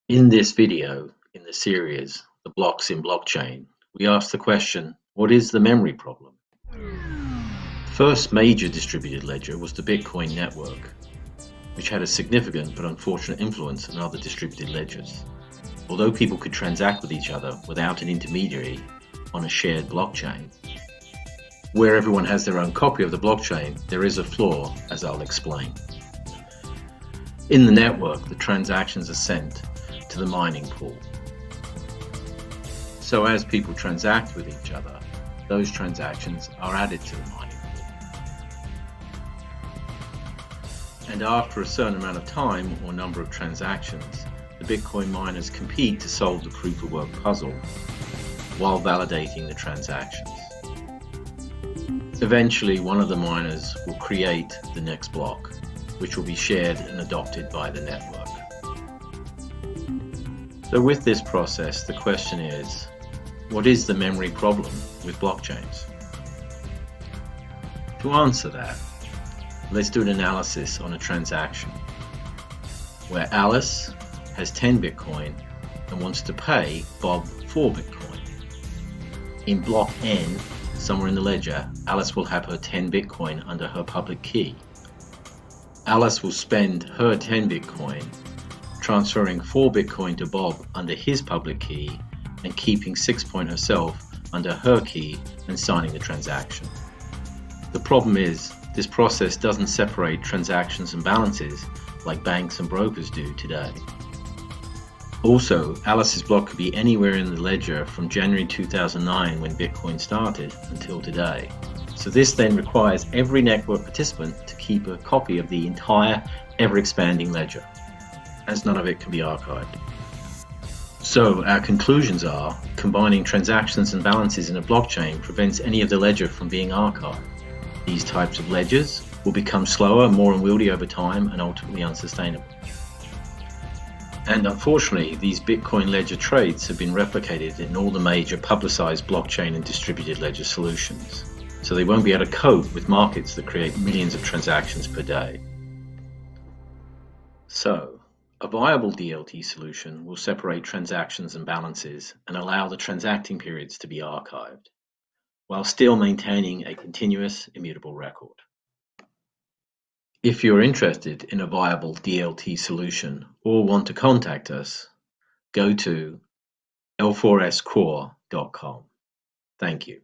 In this video, in the series, The Blocks in Blockchain, we ask the question, what is the memory problem? The first major distributed ledger was the Bitcoin network, which had a significant but unfortunate influence on other distributed ledgers. Although people could transact with each other without an intermediary on a shared blockchain, where everyone has their own copy of the blockchain, there is a flaw, as I'll explain. In the network, the transactions are sent to the mining pool. So as people transact with each other, those transactions are added to the mining pool. And after a certain amount of time or number of transactions, the Bitcoin miners compete to solve the proof of work puzzle while validating the transactions. Eventually, one of the miners will create the next block, which will be shared and adopted by the network. So with this process, the question is, what is the memory problem with blockchains? To answer that, let's do an analysis on a transaction where Alice has 10 Bitcoin and wants to pay Bob 4 Bitcoin. In block N, somewhere in the ledger, Alice will have her 10 Bitcoin under her public key. Alice will spend her 10 Bitcoin transferring 4 Bitcoin to Bob under his public key and keeping 6 Bitcoin herself under her key and signing the transaction. The problem is, this process doesn't separate transactions and balances like banks and brokers do today. Also, Alice's block could be anywhere in the ledger from January 2009 when Bitcoin started until today. So this then requires every network participant to keep a copy of the entire ever-expanding ledger, as none of it can be archived. So our conclusions are, combining transactions and balances in a blockchain prevents any of the ledger from being archived. These types of ledgers will become slower, more unwieldy over time, and ultimately unsustainable. And unfortunately, these Bitcoin ledger trades have been replicated in all the major publicized blockchain and distributed ledger solutions. So they won't be able to cope with markets that create millions of transactions per day. So, a viable DLT solution will separate transactions and balances and allow the transacting periods to be archived, while still maintaining a continuous, immutable record. If you're interested in a viable DLT solution or want to contact us, go to l4score.com. Thank you.